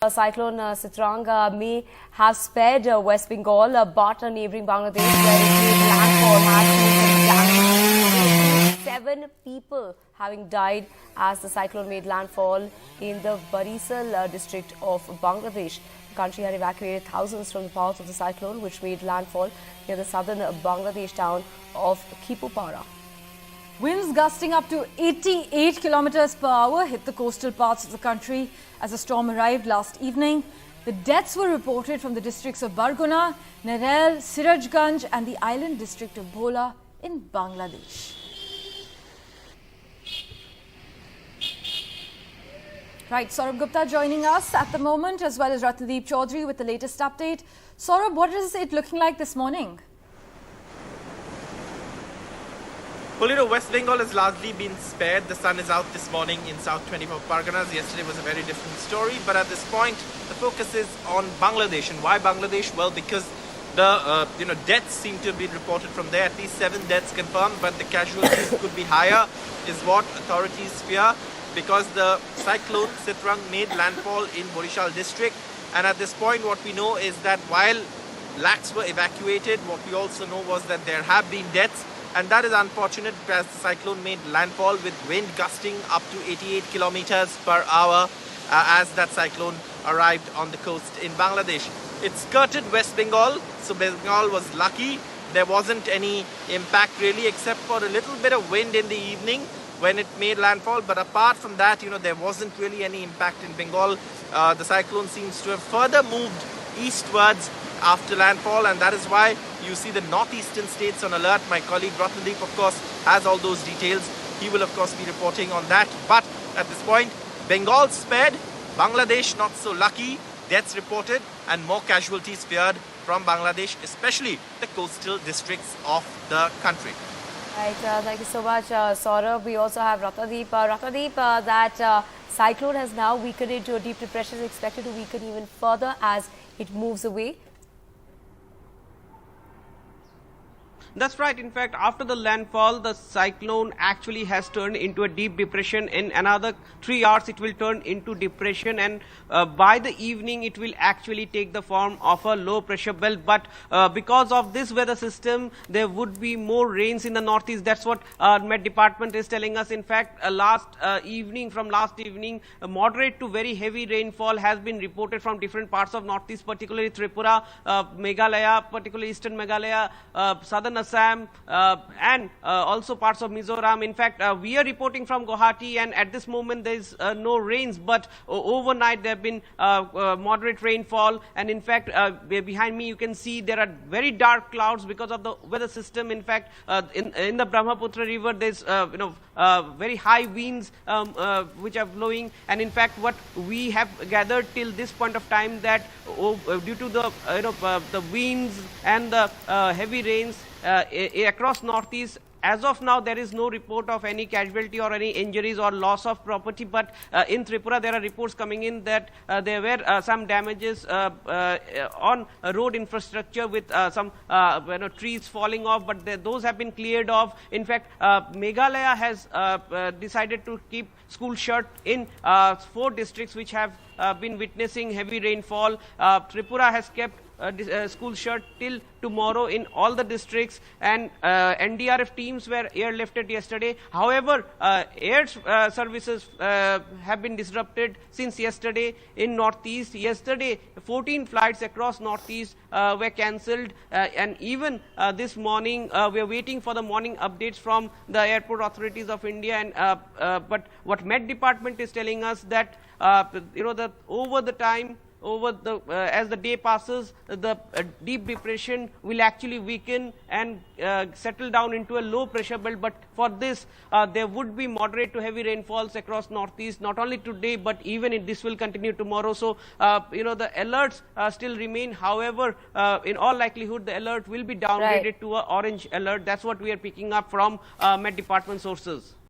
Cyclone Sitrang may have spared West Bengal, but neighbouring Bangladesh, where it made landfall, has seen some damage. 7 people having died as the cyclone made landfall in the Barisal district of Bangladesh. The country had evacuated thousands from the path of the cyclone, which made landfall near the southern Bangladesh town of Khipupara. Winds gusting up to 88 kilometers per hour hit the coastal parts of the country as the storm arrived last evening. The deaths were reported from the districts of Barguna, Narel, Sirajganj and the island district of Bhola in Bangladesh. Right, Saurabh Gupta joining us at the moment, as well as Ratnadeep Chaudhary with the latest update. Saurabh, what is it looking like this morning? Well, West Bengal has largely been spared. The sun is out this morning in South 24 Parganas. Yesterday was a very different story. But at this point, the focus is on Bangladesh. And why Bangladesh? Well, because the deaths seem to have been reported from there. At least 7 deaths confirmed, but the casualties could be higher, is what authorities fear, because the cyclone Sitrang made landfall in Barisal district. And at this point, what we know is that while lakhs were evacuated, what we also know was that there have been deaths. And that is unfortunate as the cyclone made landfall with wind gusting up to 88 kilometers per hour as that cyclone arrived on the coast in Bangladesh. It skirted West Bengal, so Bengal was lucky. There wasn't any impact really, except for a little bit of wind in the evening when it made landfall. But apart from that, there wasn't really any impact in Bengal. The cyclone seems to have further moved eastwards after landfall, and that is why you see the northeastern states on alert. My colleague Ratnadeep, of course, has all those details. He will, of course, be reporting on that. But at this point, Bengal spared, Bangladesh not so lucky. Deaths reported and more casualties feared from Bangladesh, especially the coastal districts of the country. Right, thank you so much, Saurabh. We also have Ratnadeep. Ratnadeep, that cyclone has now weakened into a deep depression, is expected to weaken even further as it moves away. That's right. In fact, after the landfall, the cyclone actually has turned into a deep depression. In another 3 hours, it will turn into depression, and by the evening, it will actually take the form of a low pressure belt. But because of this weather system, there would be more rains in the northeast. That's what Met Department is telling us. In fact, last evening, a moderate to very heavy rainfall has been reported from different parts of northeast, particularly Tripura, Meghalaya, particularly eastern Meghalaya, southern Assam, and also parts of Mizoram. In fact, we are reporting from Guwahati, and at this moment there is no rains, but overnight there have been moderate rainfall. And in fact, behind me you can see there are very dark clouds because of the weather system. In fact, in the Brahmaputra river there's very high winds which are blowing. And in fact, what we have gathered till this point of time, that due to the winds and the heavy rains across northeast, as of now there is no report of any casualty or any injuries or loss of property. But in Tripura there are reports coming in that there were some damages on road infrastructure with some trees falling off, but those have been cleared off. In fact, Meghalaya has decided to keep school shut in 4 districts which have been witnessing heavy rainfall. Tripura has kept school shut till tomorrow in all the districts, and NDRF teams were airlifted yesterday. However, air services have been disrupted since yesterday in northeast. Yesterday, 14 flights across northeast were cancelled, and even this morning we are waiting for the morning updates from the airport authorities of India. And but what Met Department is telling us that that as the day passes, the deep depression will actually weaken and settle down into a low pressure belt. But for this, there would be moderate to heavy rainfalls across northeast, not only today, but even this will continue tomorrow. So, the alerts still remain. However, in all likelihood, the alert will be downgraded to an orange alert. That's what we are picking up from Met Department sources.